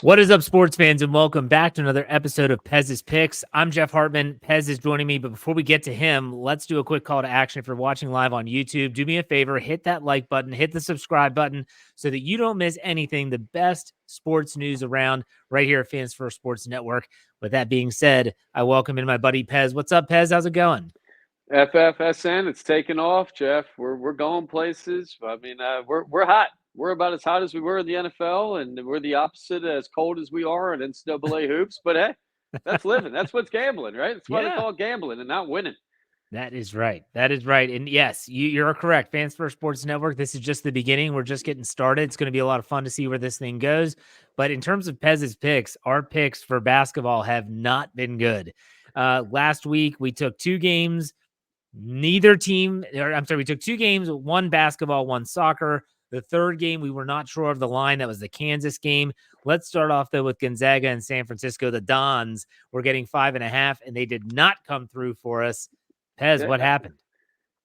What is up, sports fans, and welcome back to another episode of Pez's Picks. I'm Jeff Hartman. Pez is joining me, but before we get to him, let's do a quick call to action. If you're watching live on YouTube, do me a favor, hit that like button, hit the subscribe button so that you don't miss anything, the best sports news around right here at Fans First Sports Network. With that being said, I welcome in my buddy Pez. What's up, Pez? How's it going? FFSN, it's taken off, Jeff. We're going places. I mean, we're hot. We're about as hot as we were in the NFL, and we're the opposite, as cold as we are in NCAA hoops. But hey, that's living. That's what's gambling, right? That's why they Yeah. call it gambling and not winning. That is right. That is right. And yes, you're correct. Fans First Sports Network, this is just the beginning. We're just getting started. It's going to be a lot of fun to see where this thing goes. But in terms of Pez's picks, our picks for basketball have not been good. Last week, we took two games. Neither team, or I'm sorry, we took two games, one basketball, one soccer. The third game, we were not sure of the line. That was the Kansas game. Let's start off, though, with Gonzaga and San Francisco. The Dons were getting 5.5, and they did not come through for us. Pez, what Yeah. happened?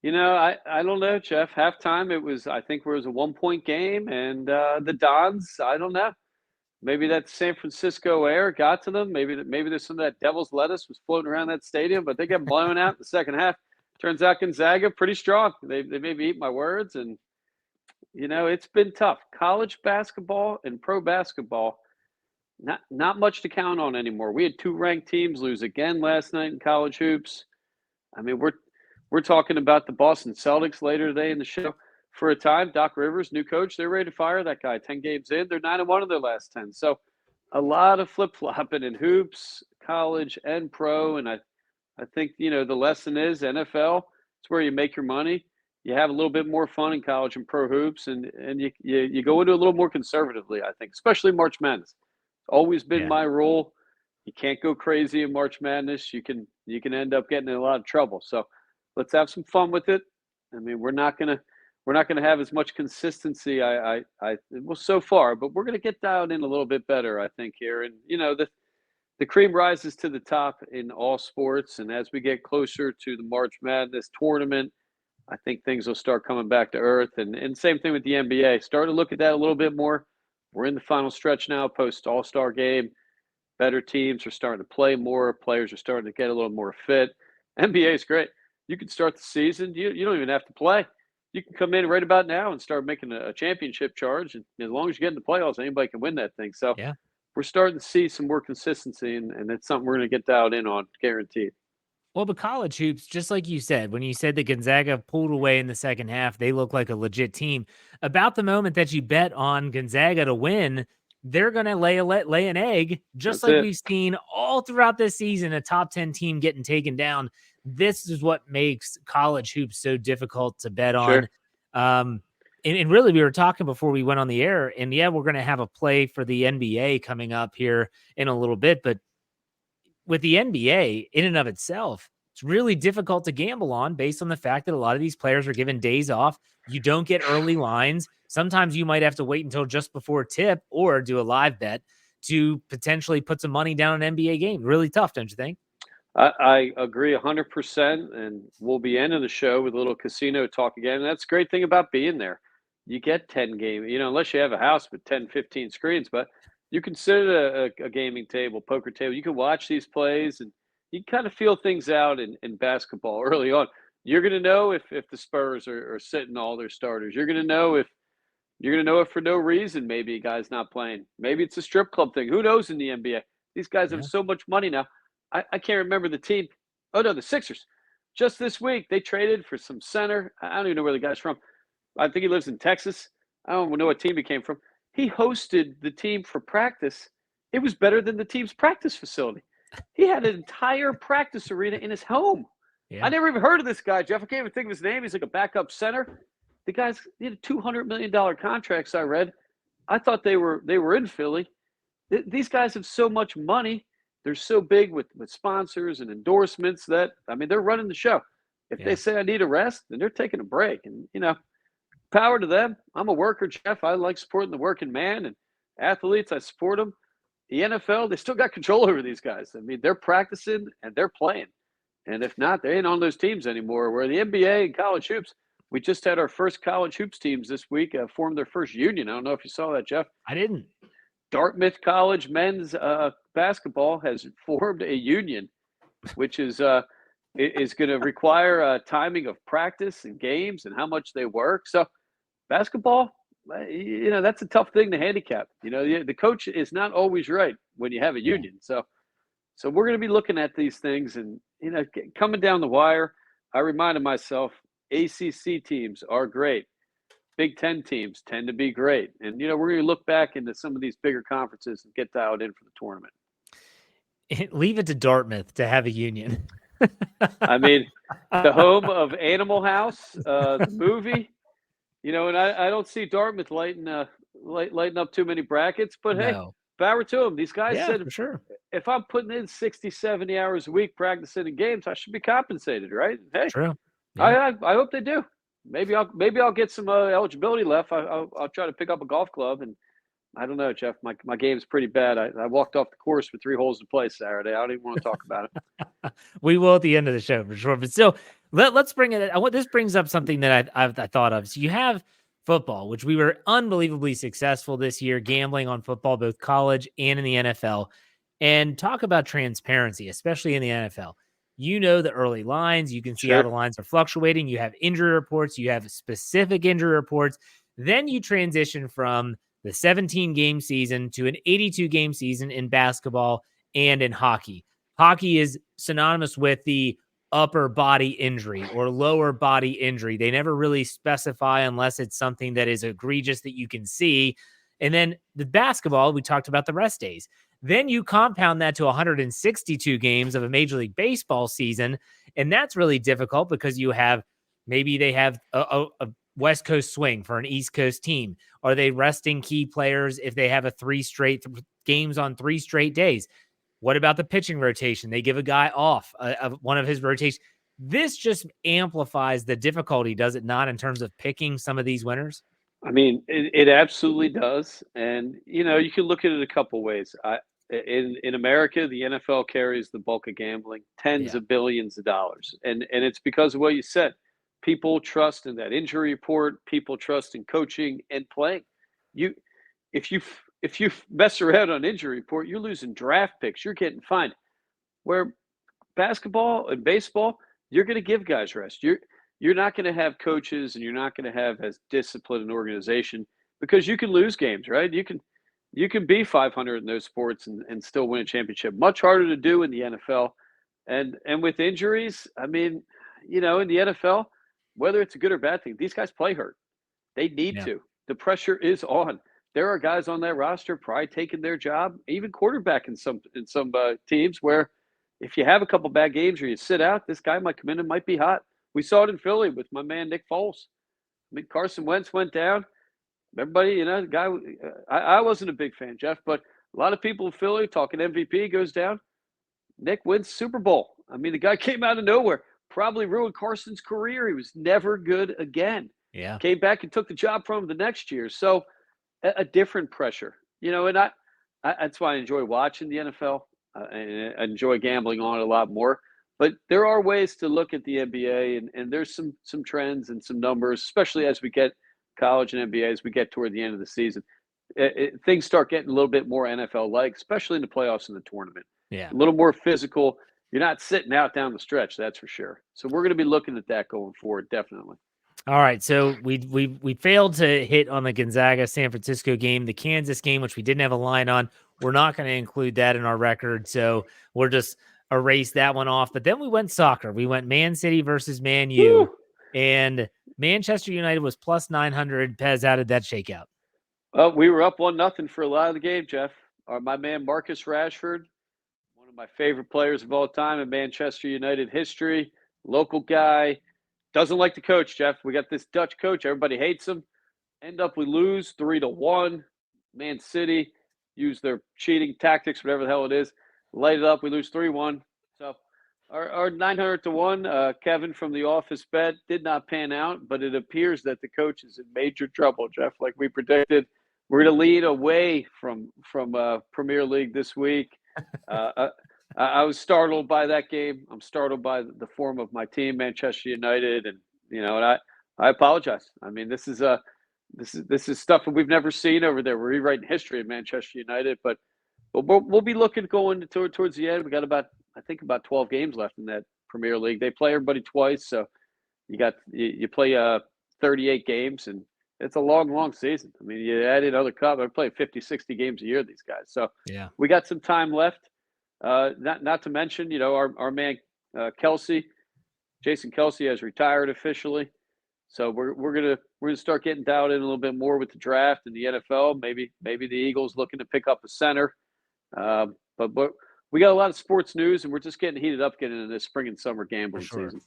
I don't know, Jeff. Halftime, I think it was a 1 point game, and the Dons, I don't know. Maybe that San Francisco air got to them. Maybe there's some of that devil's lettuce was floating around that stadium, but they got blown out in the second half. Turns out Gonzaga pretty strong. They maybe eat my words, and it's been tough. College basketball and pro basketball, not much to count on anymore. We had two ranked teams lose again last night in college hoops. I mean, we're talking about the Boston Celtics later today in the show. For a time, Doc Rivers, new coach, they're ready to fire that guy. 10 games in, they're 9-1 in their last 10. So a lot of flip flopping in hoops, college and pro, and I think the lesson is NFL. It's where you make your money. You have a little bit more fun in college and pro hoops, and you go into it a little more conservatively. I think, especially March Madness. It's always been Yeah. my rule. You can't go crazy in March Madness. You can end up getting in a lot of trouble. So let's have some fun with it. I mean, we're not gonna have as much consistency. Well, so far, but we're gonna get dialed in a little bit better, I think, here. And the cream rises to the top in all sports. And as we get closer to the March Madness tournament, I think things will start coming back to earth. And same thing with the NBA. Start to look at that a little bit more. We're in the final stretch now, post All Star game. Better teams are starting to play more. Players are starting to get a little more fit. NBA is great. You can start the season. You don't even have to play. You can come in right about now and start making a championship charge. And as long as you get in the playoffs, anybody can win that thing. So Yeah. we're starting to see some more consistency, and it's something we're going to get dialed in on, guaranteed. Well, the college hoops, just like you said, when you said that Gonzaga pulled away in the second half, they look like a legit team. About the moment that you bet on Gonzaga to win, they're going to lay an egg, just That's like it. we've seen all throughout this season, a top 10 team getting taken down. This is what makes college hoops so difficult to bet on. Sure. And really, we were talking before we went on the air, and yeah, we're going to have a play for the NBA coming up here in a little bit, but with the NBA in and of itself, it's really difficult to gamble on based on the fact that a lot of these players are given days off. You don't get early lines. Sometimes you might have to wait until just before tip or do a live bet to potentially put some money down an NBA game. Really tough, don't you think? I agree 100%. And we'll be ending the show with a little casino talk again. And that's the great thing about being there. You get 10 games, unless you have a house with 10, 15 screens, but you can sit at a gaming table, poker table. You can watch these plays and you kind of feel things out in basketball early on. You're going to know if the Spurs are sitting all their starters. You're going to know if for no reason maybe a guy's not playing. Maybe it's a strip club thing. Who knows in the NBA? These guys have Yeah. so much money now. I can't remember the team. Oh, no, the Sixers. Just this week, they traded for some center. I don't even know where the guy's from. I think he lives in Texas. I don't know what team he came from. He hosted the team for practice. It was better than the team's practice facility. He had an entire practice arena in his home. I Yeah. never even heard of this guy, Jeff. I can't even think of his name. He's like a backup center. The guy's he had $200 million contracts. I read. I thought they were in Philly. These guys have so much money. They're so big with sponsors and endorsements that they're running the show. If they Yeah. say I need a rest, then they're taking a break. And power to them. I'm a worker, Jeff. I like supporting the working man and athletes. I support them. The NFL, they still got control over these guys. They're practicing and they're playing. And if not, they ain't on those teams anymore. Where the NBA and college hoops, we just had our first college hoops teams this week form their first union. I don't know if you saw that, Jeff. I didn't. Dartmouth College men's basketball has formed a union, which is going to require timing of practice and games and how much they work. So basketball, that's a tough thing to handicap. The coach is not always right when you have a Yeah. union. So we're going to be looking at these things and, coming down the wire. I reminded myself ACC teams are great. Big Ten teams tend to be great. And, we're going to look back into some of these bigger conferences and get dialed in for the tournament. Leave it to Dartmouth to have a union. I mean, the home of Animal House, the movie, and I don't see Dartmouth lighting up too many brackets, but hey, No. power to them. These guys Yeah, said, for sure. if I'm putting in 60, 70 hours a week practicing in games, I should be compensated, right? Hey, True. Yeah. I hope they do. Maybe I'll get some eligibility left. I'll try to pick up a golf club, and I don't know, Jeff. My game's pretty bad. I walked off the course with 3 holes to play Saturday. I don't even want to talk about it. We will at the end of the show for sure. But still, let's bring it. This brings up something that I thought of. So you have football, which we were unbelievably successful this year, gambling on football, both college and in the NFL. And talk about transparency, especially in the NFL. The early lines. You can see how Sure. the lines are fluctuating. You have injury reports. You have specific injury reports. Then you transition from the 17-game season to an 82-game season in basketball and in hockey. Hockey is synonymous with the upper body injury or lower body injury. They never really specify unless it's something that is egregious that you can see. And then the basketball, we talked about the rest days. Then you compound that to 162 games of a Major League Baseball season. And that's really difficult because maybe they have a West Coast swing for an East Coast team. Are they resting key players if they have 3 straight games on 3 straight days? What about the pitching rotation? They give a guy off of one of his rotations. This just amplifies the difficulty, does it not, in terms of picking some of these winners? I mean, it absolutely does, and you can look at it a couple ways. In America, the NFL carries the bulk of gambling, tens Yeah. of billions of dollars, and it's because of what you said. People trust in that injury report. People trust in coaching and playing. You, if you mess around on injury report, you're losing draft picks. You're getting fined. Where basketball and baseball, you're going to give guys rest. You're not going to have coaches, and you're not going to have as disciplined an organization because you can lose games, right? You can be 500 in those sports and still win a championship. Much harder to do in the NFL, and with injuries. I mean, in the NFL, whether it's a good or bad thing, these guys play hurt. They need Yeah. to. The pressure is on. There are guys on that roster probably taking their job, even quarterback in some teams where if you have a couple bad games or you sit out, this guy might come in and might be hot. We saw it in Philly with my man Nick Foles. I mean, Carson Wentz went down. Everybody, the guy. I wasn't a big fan, Jeff, but a lot of people in Philly talking MVP goes down. Nick wins Super Bowl. I mean, the guy came out of nowhere, probably ruined Carson's career. He was never good again. Yeah. Came back and took the job from him the next year. So a different pressure, and that's why I enjoy watching the NFL. And I enjoy gambling on it a lot more. But there are ways to look at the NBA, and there's some trends and some numbers, especially as we get college and NBA as we get toward the end of the season. Things start getting a little bit more NFL-like, especially in the playoffs and the tournament. Yeah. A little more physical. You're not sitting out down the stretch, that's for sure. So we're going to be looking at that going forward, definitely. All right, so we failed to hit on the Gonzaga San Francisco game, the Kansas game, which we didn't have a line on. We're not going to include that in our record, so we'll just erase that one off. But then we went soccer. We went Man City versus Man U, Woo! and Manchester United was plus 900. Pez, how did that shake out? We were up 1-0 for a lot of the game, Jeff. My man Marcus Rashford, one of my favorite players of all time in Manchester United history, local guy. Doesn't like the coach, Jeff. We got this Dutch coach. Everybody hates him. We lose 3-1. Man City use their cheating tactics, whatever the hell it is. Light it up. We lose 3-1. So our 900-1, Kevin from the office bet did not pan out, but it appears that the coach is in major trouble, Jeff, like we predicted. We're going to lead away from Premier League this week. I was startled by that game. I'm startled by the form of my team, Manchester United, and and I apologize. I mean, this is This is stuff that we've never seen over there. We're rewriting history in Manchester United, but we'll be looking going towards the end. We got I think about 12 games left in that Premier League. They play everybody twice, so you play 38 games, and it's a long season. I mean, you add in other cup. They're playing 50, 60 games a year, these guys. So Yeah, we got some time left. Not to mention, our man Kelsey, Jason Kelsey has retired officially. So we're gonna start getting dialed in a little bit more with the draft and the NFL. Maybe the Eagles looking to pick up a center. But we got a lot of sports news, and we're just getting heated up getting into this spring and summer for gambling sure. season.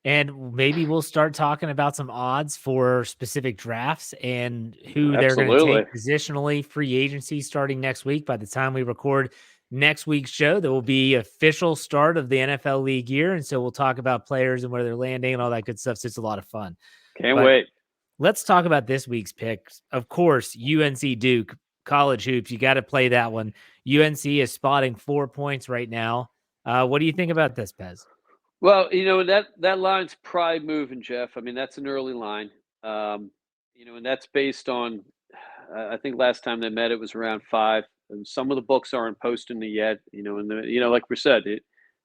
And maybe we'll start talking about some odds for specific drafts and who they're going to Absolutely. take positionally. Free agency starting next week. By the time we record next week's show, there will be official start of the NFL league year. And so we'll talk about players and where they're landing and all that good stuff. So it's a lot of fun. Can't But wait. let's talk about this week's picks. Of course, UNC Duke, college hoops. You got to play that one. UNC is spotting 4 points right now. What do you think about this, Pez? Well, that line's probably moving, Jeff. I mean, that's an early line. And that's based on. I think last time they met, it was around 5. And some of the books aren't posting it yet. Like we said,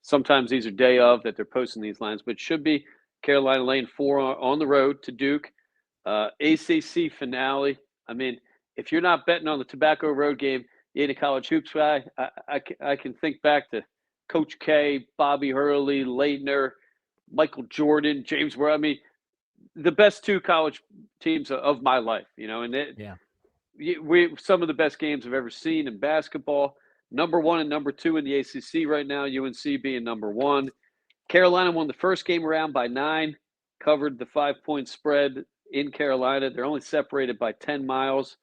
sometimes these are day of that they're posting these lines, but it should be Carolina laying 4 on the road to Duke. ACC finale. I mean, if you're not betting on the Tobacco Road game, you ain't a college hoops guy. I can think back to Coach K, Bobby Hurley, Leitner, Michael Jordan, James Ware. I mean, the best 2 college teams of my life, Yeah. we some of the best games I've ever seen in basketball. Number 1 and number 2 in the ACC right now, UNC being number 1. Carolina won the first game around by 9, covered the 5-point spread in Carolina. They're only separated by 10 miles.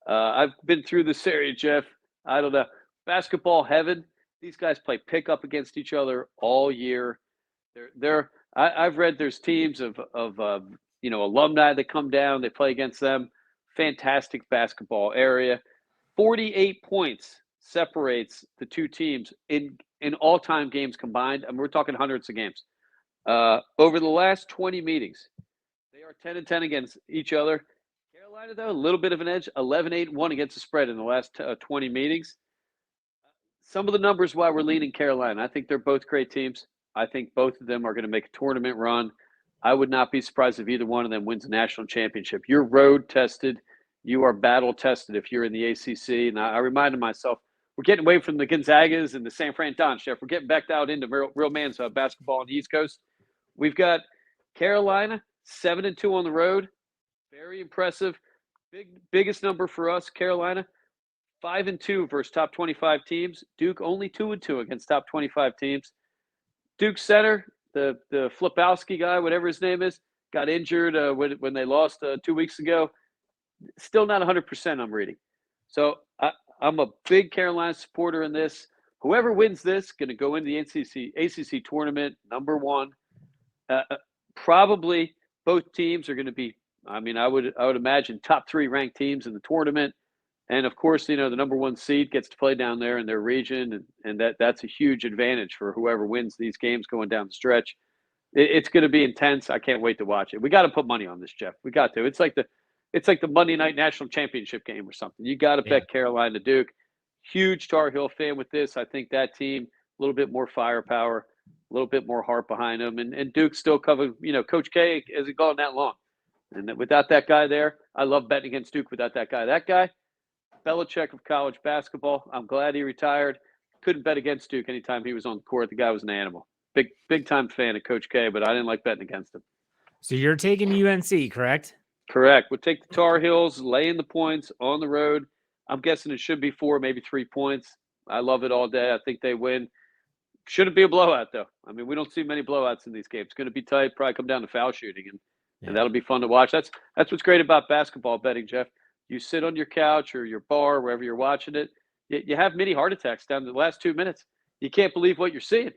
I've been through this area, Jeff. I don't know. Basketball heaven. These guys play pickup against each other all year. I've read there's teams of alumni that come down. They play against them. Fantastic basketball area. 48 points separates the 2 teams in all-time games combined. I mean, we're talking hundreds of games. Over the last 20 meetings, they are 10-10 against each other. Carolina, though, a little bit of an edge, 11-8-1 against the spread in the last 20 meetings. Some of the numbers why we're leaning Carolina. I think they're both great teams. I think both of them are going to make a tournament run. I would not be surprised if either one of them wins a national championship. You're road tested. You are battle tested if you're in the ACC. And I reminded myself, we're getting away from the Gonzagas and the San Fran Dons, Jeff. We're getting back out into real man's basketball on the East Coast. We've got Carolina 7-2 on the road. Very impressive. Biggest number for us, Carolina. 5-2 versus top 25 teams. Duke only 2-2 against top 25 teams. Duke center, the Flipowski guy, whatever his name is, got injured when they lost 2 weeks ago. Still not 100%, I'm reading. So I'm a big Carolina supporter in this. Whoever wins this going to go into the ACC tournament, number 1. Probably both teams are going to be, I mean, I would imagine top 3 ranked teams in the tournament. And of course, the number 1 seed gets to play down there in their region, and that's a huge advantage for whoever wins these games going down the stretch. It's going to be intense. I can't wait to watch it. We got to put money on this, Jeff. We got to. It's like the Monday Night National Championship game or something. You got to bet Carolina Duke. Huge Tar Heel fan with this. I think that team a little bit more firepower, a little bit more heart behind them, and Duke still covered. Coach K hasn't gone that long, and without that guy there, I love betting against Duke without that guy. That guy. Belichick of college basketball. I'm glad he retired. Couldn't bet against Duke anytime he was on the court. The guy was an animal. Big time fan of Coach K, but I didn't like betting against him. So you're taking UNC, correct? Correct. We'll take the Tar Heels, laying the points on the road. I'm guessing it should be 4, maybe 3 points. I love it all day. I think they win. Shouldn't be a blowout, though. I mean, we don't see many blowouts in these games. It's going to be tight. Probably come down to foul shooting, and that'll be fun to watch. That's what's great about basketball betting, Jeff. You sit on your couch or your bar, wherever you're watching it, you have mini heart attacks down to the last 2 minutes. You can't believe what you're seeing.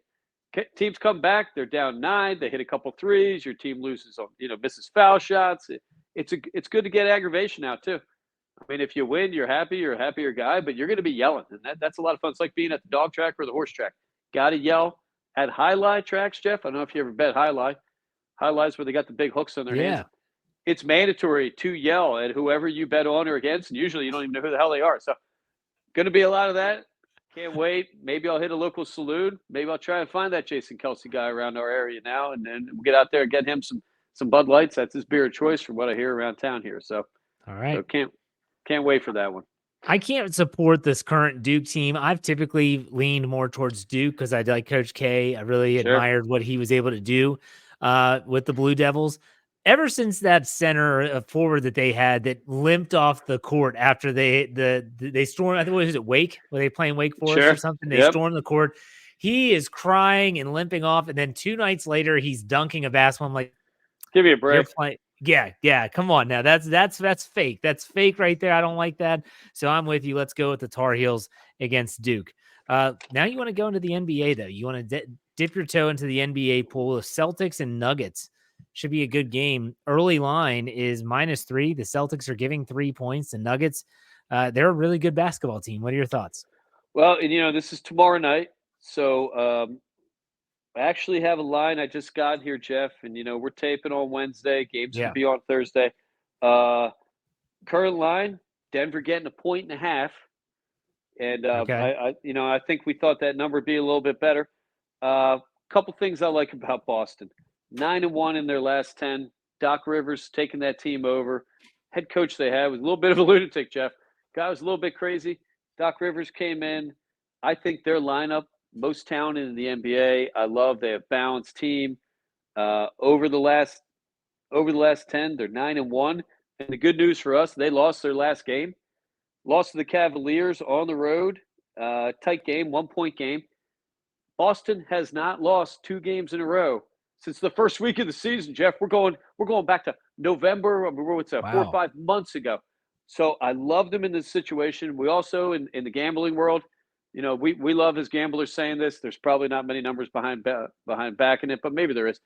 Teams come back, they're down 9, they hit a couple threes, your team loses, misses foul shots. It's good to get aggravation out too. I mean, if you win, you're happy, you're a happier guy, but you're going to be yelling, and that's a lot of fun. It's like being at the dog track or the horse track. Got to yell. At highlight tracks, Jeff, I don't know if you ever bet highlight. Highlights where they got the big hooks on their hands. it's mandatory to yell at whoever you bet on or against, and usually you don't even know who the hell they are. So, going to be a lot of that. Can't wait. Maybe I'll hit a local saloon. Maybe I'll try and find that Jason Kelsey guy around our area now, and then we'll get out there and get him some Bud Lights. That's his beer of choice from what I hear around town here. So, All right. Can't wait for that one. I can't support this current Duke team. I've typically leaned more towards Duke because I like Coach K. I really admired what he was able to do with the Blue Devils. Ever since that center forward that they had that limped off the court after they stormed, I think, was it Wake? Were they playing Wake Forest or something? They stormed the court. He is crying and limping off, and then 2 nights later, he's dunking a basketball. I'm like, give me a break. Yeah. Come on now. That's fake. That's fake right there. I don't like that. So I'm with you. Let's go with the Tar Heels against Duke. Now you want to go into the NBA though. You want to dip your toe into the NBA pool. The Celtics and Nuggets should be a good game. Early line is -3. The Celtics are giving 3 points. The Nuggets, they're a really good basketball team. What are your thoughts? Well, and this is tomorrow night, so I actually have a line I just got here, Jeff, and we're taping on Wednesday. Games will be on Thursday. Current line: Denver getting 1.5 points, and I think we thought that number would be a little bit better. Couple things I like about Boston: 9-1 in their last 10. Doc Rivers taking that team over. Head coach they had was a little bit of a lunatic, Jeff. Guy was a little bit crazy. Doc Rivers came in. I think their lineup, most talented in the NBA. I love they have balanced team. Over the last 10, they're 9-1. And the good news for us, they lost their last game. Lost to the Cavaliers on the road. Tight game, 1-point game. Boston has not lost 2 games in a row since the first week of the season, Jeff. We're going back to November. What's that? 4 or 5 months ago. So I love them in this situation. We also, in the gambling world, we love as gamblers saying this. There's probably not many numbers behind backing it, but maybe there is.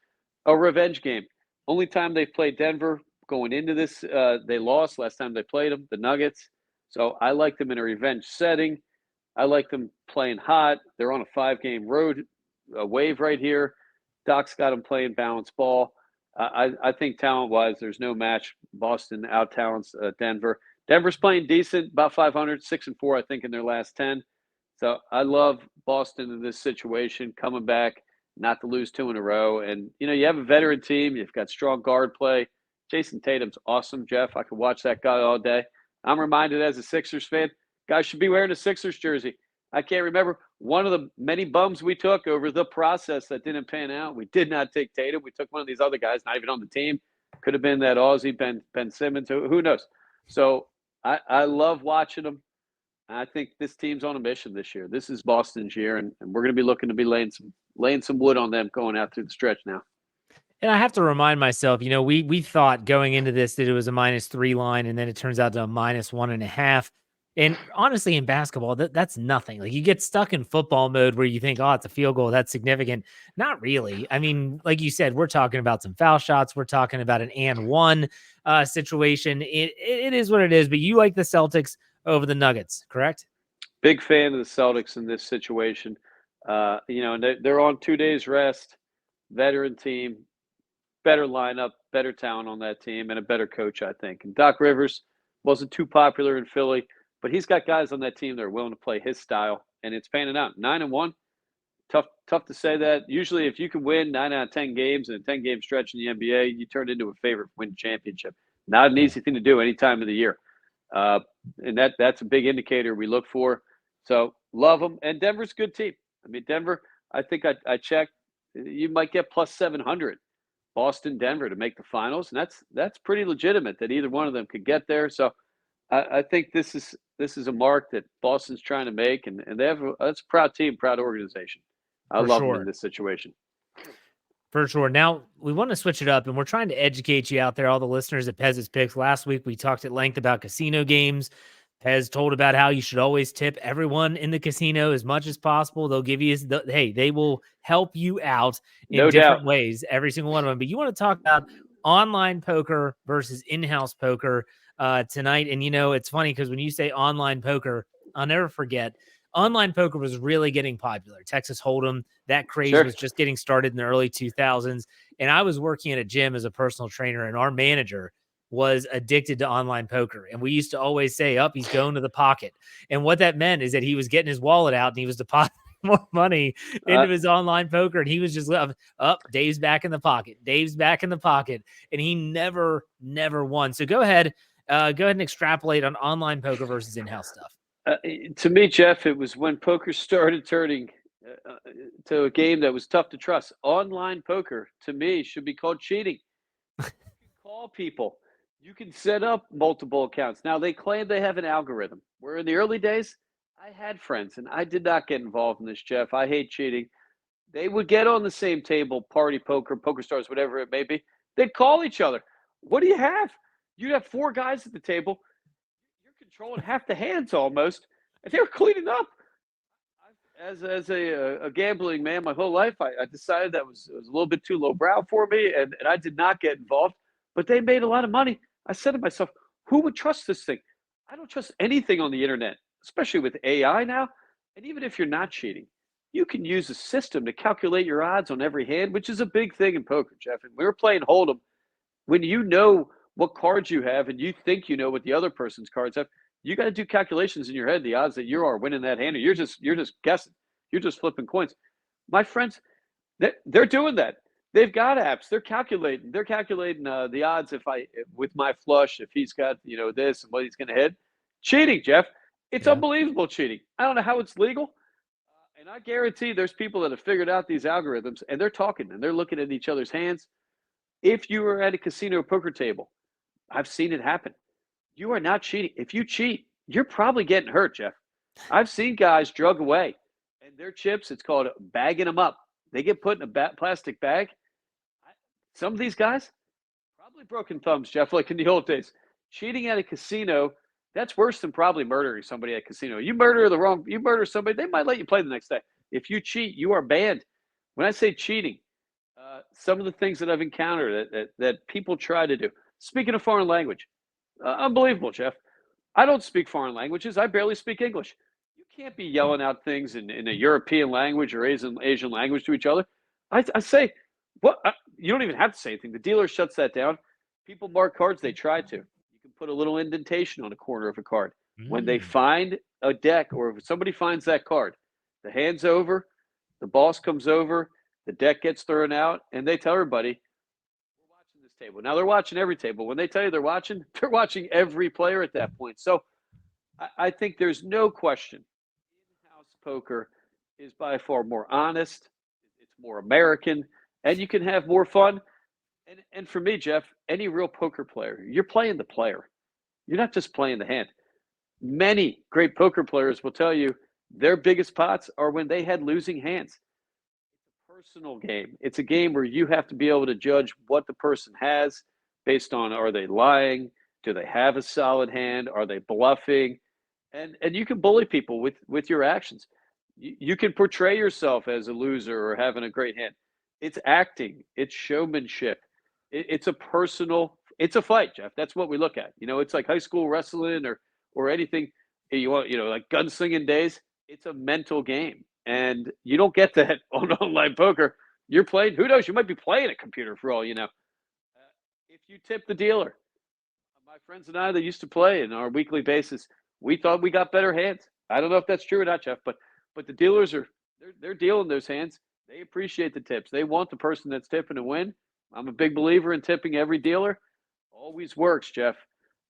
A revenge game. Only time they've played Denver going into this, they lost last time they played them, the Nuggets. So I like them in a revenge setting. I like them playing hot. They're on a 5-game road wave right here. Doc's got them playing balanced ball. I think talent-wise, there's no match. Boston out-talents Denver. Denver's playing decent, about 500, 6-4, I think, in their last 10. So I love Boston in this situation, coming back, not to lose 2 in a row. And, you have a veteran team. You've got strong guard play. Jason Tatum's awesome, Jeff. I could watch that guy all day. I'm reminded as a Sixers fan, guys should be wearing a Sixers jersey. I can't remember one of the many bums we took over the process that didn't pan out. We did not take Tatum. We took one of these other guys, not even on the team. Could have been that Aussie, Ben Simmons. Who knows? So I love watching them. I think this team's on a mission this year. This is Boston's year, and we're going to be looking to be laying some wood on them going out through the stretch now. And I have to remind myself, we thought going into this that it was a -3 line, and then it turns out to a -1.5. And honestly, in basketball, that's nothing. Like, you get stuck in football mode where you think, oh, it's a field goal. That's significant. Not really. I mean, like you said, we're talking about some foul shots. We're talking about an and one situation. It is what it is. But you like the Celtics over the Nuggets, correct? Big fan of the Celtics in this situation. And they're on 2 days rest, veteran team, better lineup, better talent on that team, and a better coach, I think. And Doc Rivers wasn't too popular in Philly, but he's got guys on that team that are willing to play his style, and it's panning out. 9-1, tough to say that. Usually, if you can win 9 out of 10 games in a 10-game stretch in the NBA, you turn into a favorite to win the championship. Not an easy thing to do any time of the year. And that's a big indicator we look for. So love them. And Denver's a good team. I mean, Denver, I think I checked, you might get plus 700. Boston, Denver to make the finals, and that's pretty legitimate that either one of them could get there. So I think this is a mark that Boston's trying to make, and they have that's a proud team, proud organization. I love them in this situation. For sure. Now, we want to switch it up, and we're trying to educate you out there, all the listeners at Pez's Picks. Last week, we talked at length about casino games. Pez told about how you should always tip everyone in the casino as much as possible. They'll give you, they will help you out in different ways, every single one of them. But you want to talk about online poker versus in-house poker tonight. And, it's funny because when you say online poker, I'll never forget, online poker was really getting popular. Texas Hold'em, that craze was just getting started in the early 2000s. And I was working at a gym as a personal trainer, and our manager was addicted to online poker. And we used to always say, up, he's going to the pocket. And what that meant is that he was getting his wallet out and he was depositing more money into his online poker. And he was just up, Dave's back in the pocket. Dave's back in the pocket. And he never won. So go ahead and extrapolate on online poker versus in-house stuff. To me, Jeff, it was when poker started turning to a game that was tough to trust. Online poker, to me, should be called cheating. You can call people. You can set up multiple accounts. Now, they claim they have an algorithm. Where in the early days, I had friends, and I did not get involved in this, Jeff. I hate cheating. They would get on the same table, party poker, poker stars, whatever it may be. They'd call each other. What do you have? You'd have 4 guys at the table. You're controlling half the hands almost, and they were cleaning up. As a gambling man my whole life, I decided that was a little bit too lowbrow for me, and I did not get involved. But they made a lot of money. I said to myself, who would trust this thing? I don't trust anything on the internet, especially with AI now. And even if you're not cheating, you can use a system to calculate your odds on every hand, which is a big thing in poker, Jeff. And we were playing Hold'em. When you know what cards you have and you think you know what the other person's cards have, you got to do calculations in your head, the odds that you are winning that hand, or you're just guessing. You're just flipping coins. My friends, they're doing that. They've got apps. They're calculating. They're calculating the odds with my flush, if he's got this and what he's going to hit. Cheating, Jeff. It's unbelievable cheating. I don't know how it's legal. And I guarantee there's people that have figured out these algorithms, and they're talking and they're looking at each other's hands. If you are at a casino poker table, I've seen it happen. You are not cheating. If you cheat, you're probably getting hurt, Jeff. I've seen guys drug away, and their chips, it's called bagging them up. They get put in a plastic bag. Some of these guys, probably broken thumbs, Jeff, like in the old days. Cheating at a casino, that's worse than probably murdering somebody at a casino. You murder somebody, they might let you play the next day. If you cheat, you are banned. When I say cheating, some of the things that I've encountered that people try to do. Speaking of foreign language, unbelievable, Jeff. I don't speak foreign languages. I barely speak English. You can't be yelling out things in a European language or Asian language to each other. I say, what? You don't even have to say anything. The dealer shuts that down. People mark cards. They try to. You can put a little indentation on a corner of a card. When they find a deck, or if somebody finds that card, the hand's over, the boss comes over, the deck gets thrown out, and they tell everybody, table. Now they're watching every table. When they tell you they're watching every player at that point. So I think there's no question in-house poker is by far more honest. It's more American, and you can have more fun. And for me, Jeff, any real poker player, you're playing the player. You're not just playing the hand. Many great poker players will tell you their biggest pots are when they had losing hands. Personal game. It's a game where you have to be able to judge what the person has based on, are they lying? Do they have a solid hand? Are they bluffing? And you can bully people with your actions. You can portray yourself as a loser or having a great hand. It's acting. It's showmanship. It's a fight, Jeff. That's what we look at. It's like high school wrestling or anything you want, like gunslinging days. It's a mental game. And you don't get that on online poker. You're playing, who knows, you might be playing a computer for all you know. If you tip the dealer, my friends and I that used to play on our weekly basis, we thought we got better hands. I don't know if that's true or not, Jeff, but the dealers they're dealing those hands. They appreciate the tips. They want the person that's tipping to win. I'm a big believer in tipping every dealer. Always works, Jeff.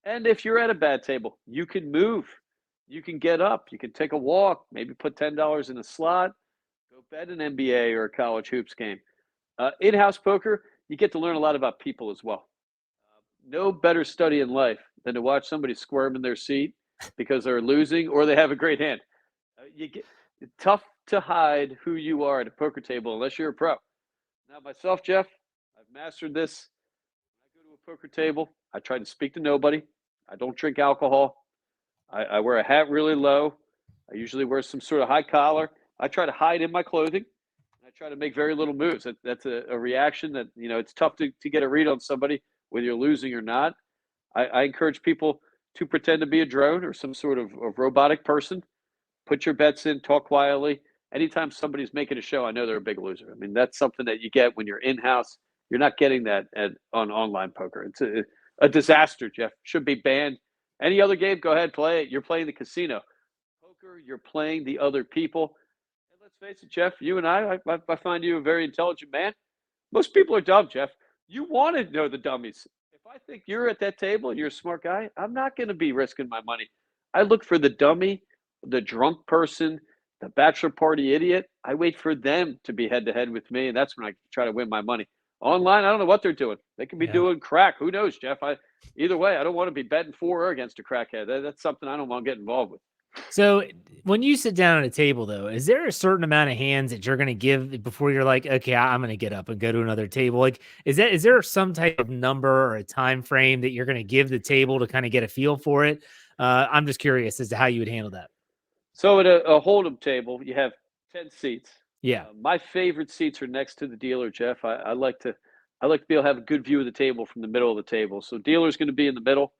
And if you're at a bad table, you can move. You can get up. You can take a walk, maybe put $10 in a slot, go bet an NBA or a college hoops game. In-house poker, you get to learn a lot about people as well. No better study in life than to watch somebody squirm in their seat because they're losing or they have a great hand. It's tough to hide who you are at a poker table unless you're a pro. Now, myself, Jeff, I've mastered this. When I go to a poker table, I try to speak to nobody. I don't drink alcohol. I wear a hat really low. I usually wear some sort of high collar. I try to hide in my clothing. And I try to make very little moves. That's a reaction that, it's tough to get a read on somebody, whether you're losing or not. I encourage people to pretend to be a drone or some sort of robotic person. Put your bets in, talk quietly. Anytime somebody's making a show, I know they're a big loser. I mean, that's something that you get when you're in-house. You're not getting that on online poker. It's a disaster, Jeff. Should be banned. Any other game, go ahead, play it. You're playing the casino. Poker, you're playing the other people. And let's face it, Jeff, you and I find you a very intelligent man. Most people are dumb, Jeff. You want to know the dummies. If I think you're at that table and you're a smart guy, I'm not going to be risking my money. I look for the dummy, the drunk person, the bachelor party idiot. I wait for them to be head to head with me, and that's when I try to win my money. Online, I don't know what they're doing. They could be Yeah. doing crack. Who knows, Jeff? Either way, I don't want to be betting for or against a crackhead. That's something I don't want to get involved with. So when you sit down at a table, though, is there a certain amount of hands that you're going to give before you're like, okay, I'm going to get up and go to another table? Like, is there some type of number or a time frame that you're going to give the table to kind of get a feel for it? I'm just curious as to how you would handle that. So at a hold'em table, you have 10 seats. Yeah. My favorite seats are next to the dealer, Jeff. I like to be able to have a good view of the table from the middle of the table. So dealer's going to be in the middle.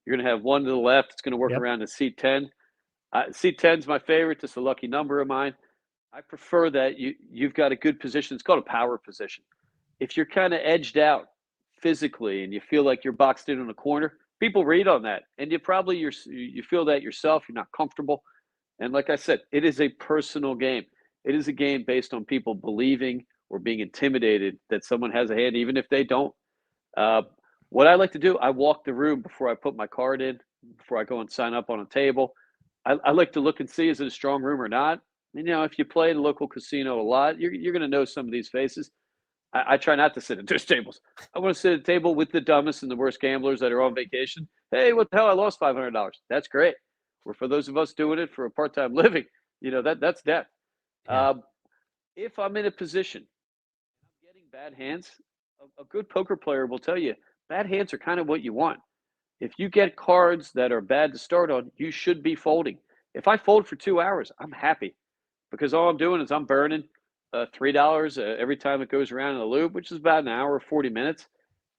You're going to have one to the left. It's going to work Yep. around to seat 10. Seat 10 is my favorite. It's a lucky number of mine. I prefer that you've got a good position. It's called a power position. If you're kind of edged out physically and you feel like you're boxed in a corner, people read on that, and you feel that yourself. You're not comfortable. And like I said, it is a personal game. It is a game based on people believing or being intimidated that someone has a hand, even if they don't. Uh, what I like to do, I walk the room before I put my card in, before I go and sign up on a table. I like to look and see, is it a strong room or not? And, if you play at a local casino a lot, you're going to know some of these faces. I try not to sit at those tables. I want to sit at a table with the dumbest and the worst gamblers that are on vacation. Hey, what the hell? I lost $500. That's great. Or for those of us doing it for a part-time living, that's death. Yeah. If I'm in a position, I'm getting bad hands, a good poker player will tell you bad hands are kind of what you want. If you get cards that are bad to start on, you should be folding. If I fold for 2 hours, I'm happy because all I'm doing is I'm burning $3 every time it goes around in a loop, which is about an hour, 40 minutes.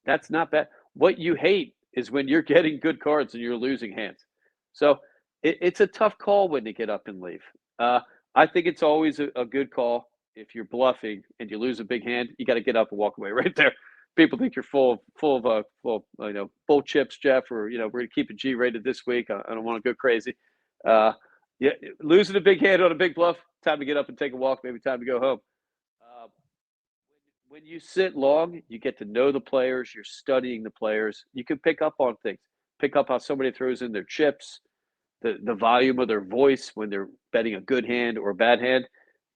That's not bad. What you hate is when you're getting good cards and you're losing hands. So it's a tough call when to get up and leave. I think it's always a good call. If you're bluffing and you lose a big hand, you got to get up and walk away right there. People think you're full of bull chips, Jeff, or we're going to keep it G-rated this week. I don't want to go crazy. Yeah, losing a big hand on a big bluff, time to get up and take a walk. Maybe time to go home. Uh, when you sit long, you get to know the players. You're studying the players. You can pick up on things. Pick up how somebody throws in their chips, the volume of their voice when they're betting a good hand or a bad hand.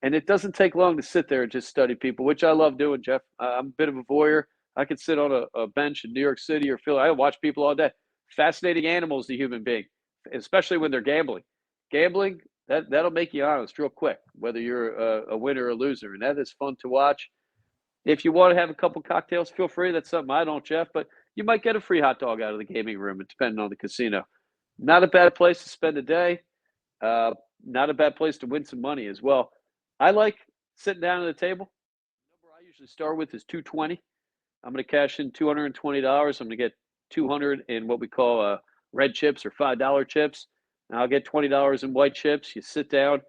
And it doesn't take long to sit there and just study people, which I love doing, Jeff. I'm a bit of a voyeur. I could sit on a bench in New York City or Philly. I watch people all day. Fascinating animals, the human being, especially when they're gambling. Gambling, that'll make you honest real quick, whether you're a winner or a loser. And that is fun to watch. If you want to have a couple cocktails, feel free. That's something I don't, Jeff, but you might get a free hot dog out of the gaming room, depending on the casino. Not a bad place to spend a day. Not a bad place to win some money as well. I like sitting down at the table. The number I usually start with is 220. I'm going to cash in $220. I'm going to get 200 in what we call red chips or $5 chips. And I'll get $20 in white chips. You sit down.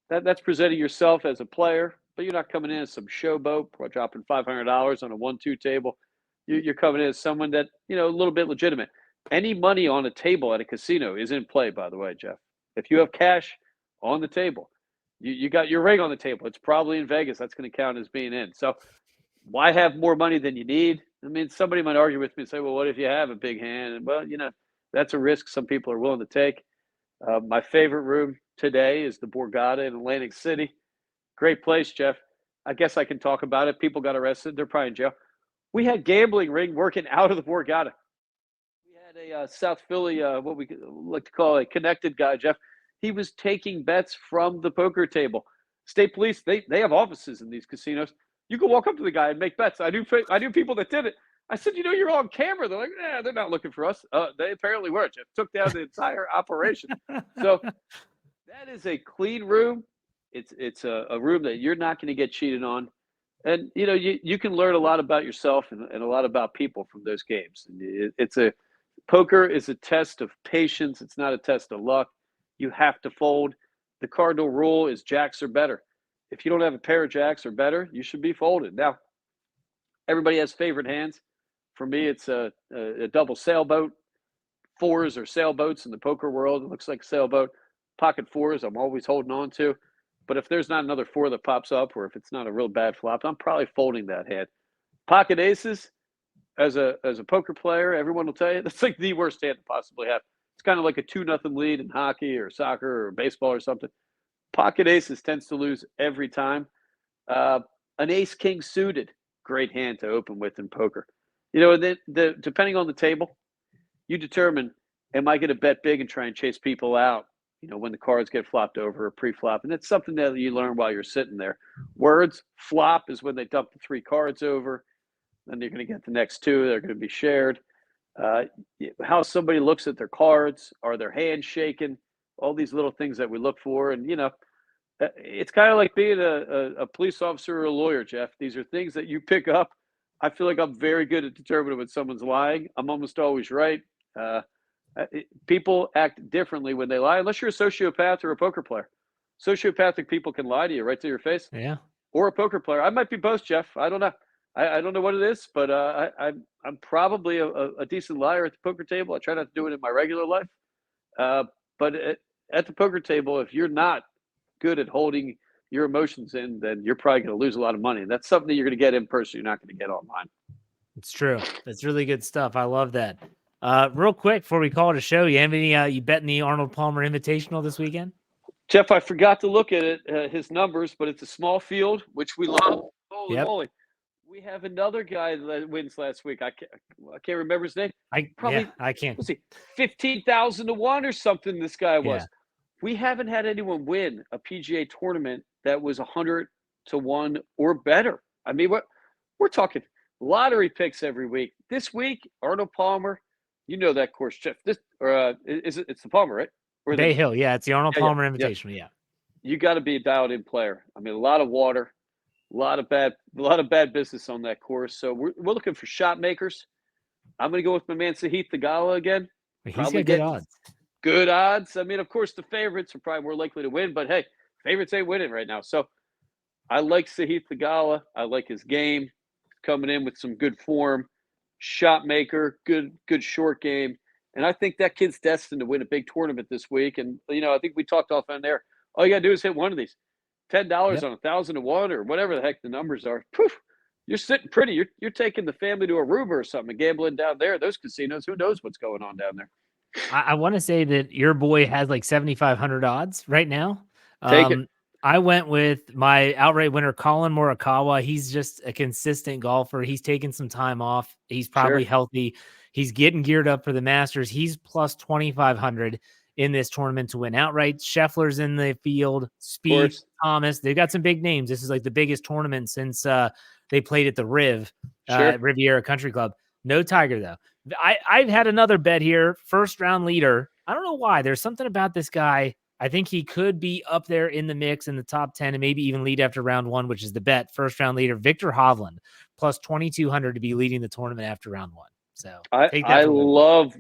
That's presenting yourself as a player, but you're not coming in as some showboat or dropping $500 on a 1-2 table. You're coming in as someone that, a little bit legitimate. Any money on a table at a casino is in play, by the way, Jeff. If you have cash on the table, you got your ring on the table. It's probably in Vegas. That's going to count as being in. So why have more money than you need? I mean, somebody might argue with me and say, well, what if you have a big hand? And, well, that's a risk some people are willing to take. My favorite room today is the Borgata in Atlantic City. Great place, Jeff. I guess I can talk about it. People got arrested. They're probably in jail. We had gambling ring working out of the Borgata. We had a South Philly, what we like to call a connected guy, Jeff. He was taking bets from the poker table. State police, they have offices in these casinos. You can walk up to the guy and make bets. I knew people that did it. I said, you're on camera. They're like, they're not looking for us. They apparently were. Jeff took down the entire operation. So that is a clean room. It's a room that you're not going to get cheated on. And, you can learn a lot about yourself and a lot about people from those games. And poker is a test of patience. It's not a test of luck. You have to fold. The cardinal rule is jacks or better. If you don't have a pair of jacks or better, you should be folded. Now, everybody has favorite hands. For me, it's a double sailboat. Fours are sailboats in the poker world. It looks like a sailboat. Pocket fours, I'm always holding on to. But if there's not another four that pops up, or if it's not a real bad flop, I'm probably folding that hand. Pocket aces, as a poker player, everyone will tell you that's like the worst hand to possibly have. It's kind of like a 2-0 lead in hockey or soccer or baseball or something. Pocket aces tends to lose every time. An ace king suited, great hand to open with in poker. Depending on the table, you determine, am I going to bet big and try and chase people out, when the cards get flopped over or pre-flop? And it's something that you learn while you're sitting there. Words, flop is when they dump the 3 cards over. Then you're going to get the next 2. They're going to be shared. How somebody looks at their cards, are their hands shaking, all these little things that we look for. And, it's kind of like being a police officer or a lawyer, Jeff. These are things that you pick up. I feel like I'm very good at determining when someone's lying. I'm almost always right. People act differently when they lie, unless you're a sociopath or a poker player. Sociopathic people can lie to you right to your face. Yeah. Or a poker player. I might be both, Jeff. I don't know. I don't know what it is, but I'm probably a decent liar at the poker table. I try not to do it in my regular life. But at the poker table, if you're not good at holding your emotions in, then you're probably going to lose a lot of money. And that's something that you're going to get in person. You're not going to get online. It's true. That's really good stuff. I love that. Real quick, before we call it a show, you have any, you betting the Arnold Palmer Invitational this weekend? Jeff, I forgot to look at it, his numbers, but it's a small field, which we love. Holy moly. We have another guy that wins last week. I can't remember his name. I can't. Was he 15,000 to 1 or something? This guy was. Yeah. We haven't had anyone win a PGA tournament that was 100 to 1 or better. I mean, we're talking lottery picks every week. This week, Arnold Palmer, you know that course, Jeff. It's the Palmer, right? Or Bay Hill, yeah, it's the Arnold Palmer Invitational, yeah. You got to be a dialed-in player. I mean, a lot of water. A lot of bad business on that course. So we're looking for shot makers. I'm going to go with my man Sahith Theegala again. He's got good odds. Good odds. I mean, of course, the favorites are probably more likely to win, but hey, favorites ain't winning right now. So I like Sahith Theegala. I like his game. Coming in with some good form, shot maker, good short game, and I think that kid's destined to win a big tournament this week. And I think we talked off on there. All you got to do is hit one of these. $10 on 1,000 to 1 or whatever the heck the numbers are. Poof, you're sitting pretty. You're taking the family to Aruba or something and gambling down there. Those casinos, who knows what's going on down there? I want to say that your boy has like 7,500 odds right now. Take it. I went with my outright winner, Colin Morikawa. He's just a consistent golfer. He's taking some time off. He's probably healthy. He's getting geared up for the Masters. He's plus 2,500 in this tournament to win outright. Scheffler's in the field. Spieth, Thomas. They've got some big names. This is like the biggest tournament since they played at the Riviera Country Club. No Tiger, though. I've had another bet here. First round leader. I don't know why. There's something about this guy. I think he could be up there in the mix in the top 10 and maybe even lead after round 1, which is the bet. First round leader, Victor Hovland, plus 2,200 to be leading the tournament after round 1. So I love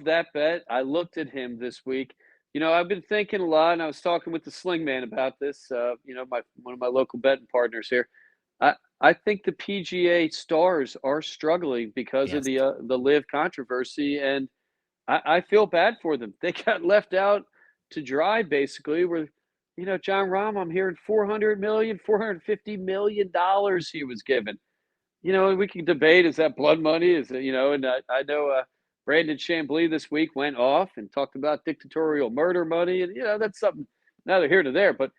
that bet. I looked at him this week. I've been thinking a lot, and I was talking with the Sling Man about this. One of my local betting partners here. I think the PGA stars are struggling because of the LIV controversy, and I feel bad for them. They got left out to dry, basically. Where Jon Rahm, I'm hearing $450 million he was given. We can debate, is that blood money? Is it, and I know Brandon Chambly this week went off and talked about dictatorial murder money. And, that's something neither here nor there. But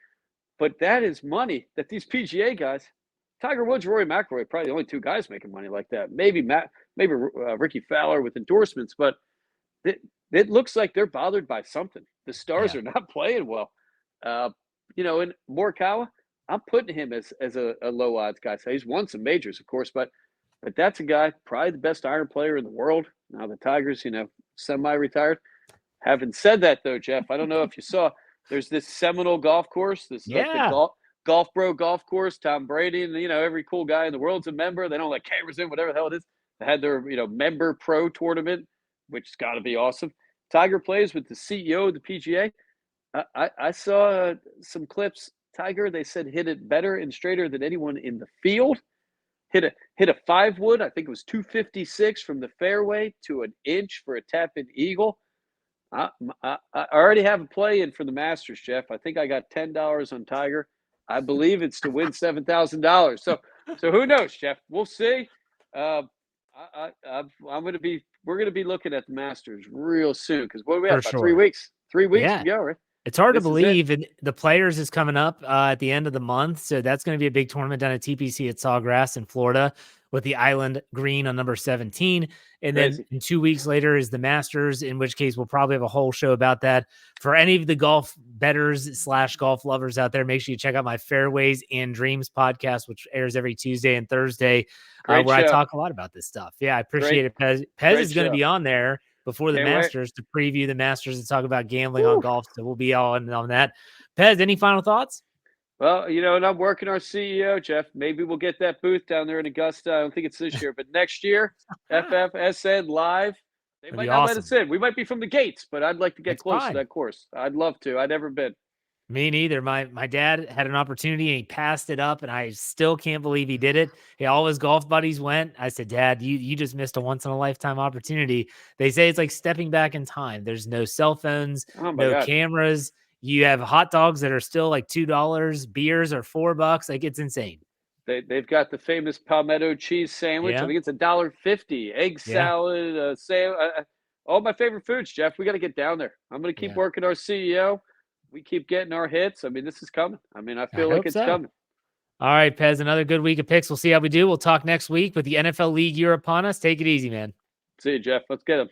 that is money that these PGA guys, Tiger Woods, Rory McIlroy, probably the only 2 guys making money like that. Maybe Ricky Fowler with endorsements. But it looks like they're bothered by something. The stars are not playing well. And Morikawa, I'm putting him as a low odds guy. So he's won some majors, of course, but that's a guy, probably the best iron player in the world. Now the Tigers, semi-retired. Having said that, though, Jeff, I don't know if you saw, there's this Seminole golf course, like the Golf Bro golf course. Tom Brady and every cool guy in the world's a member. They don't let cameras in, whatever the hell it is. They had their member pro tournament, which has got to be awesome. Tiger plays with the CEO of the PGA. I saw some clips. Tiger, they said, hit it better and straighter than anyone in the field. hit a 5-wood. I think it was 256 from the fairway to an inch for a tap-in eagle. I already have a play in for the Masters, Jeff. I think I got $10 on Tiger. I believe it's to win $7,000. So who knows, Jeff? We'll see. We're going to be looking at the Masters real soon because what do we have? For About 3 sure. weeks. 3 weeks Yeah. to go, right? It's hard to This is it. believe, and the Players is coming up at the end of the month, so that's going to be a big tournament down at TPC at Sawgrass in Florida with the Island Green on number 17, and then Crazy. in 2 weeks later is the Masters, in which case we'll probably have a whole show about that. For any of the golf bettors / golf lovers out there, make sure you check out my Fairways and Dreams podcast, which airs every Tuesday and Thursday, Great where I show. talk a lot about this stuff. Yeah, I appreciate Great- it, Pez. Pez great is going to show. be on there before the Can't wait. Masters to preview the Masters and talk about gambling on Woo. golf. So we'll be all in on that. Pez, any final thoughts? Well, and I'm working our CEO, Jeff. Maybe we'll get that booth down there in Augusta. I don't think it's this year, but next year, FFSN Live. They That'd might be not let awesome. us in. We might be from the gates, but I'd like to get That's close fine. to that course. I'd love to. I'd never been. Me neither. My dad had an opportunity and he passed it up, and I still can't believe he did it. All his golf buddies went. I said, Dad, you just missed a once in a lifetime opportunity. They say it's like stepping back in time. There's no cell phones, Oh my no God. cameras. You have hot dogs that are still like $2. Beers are $4. Like, it's insane. They've got the famous palmetto cheese sandwich. Yeah. I think it's $1.50. Egg salad, all my favorite foods, Jeff. We got to get down there. I'm going to keep working our CEO. We keep getting our hits. I mean, this is coming. I mean, I feel like it's coming. All right, Pez, another good week of picks. We'll see how we do. We'll talk next week with the NFL League year upon us. Take it easy, man. See you, Jeff. Let's get them.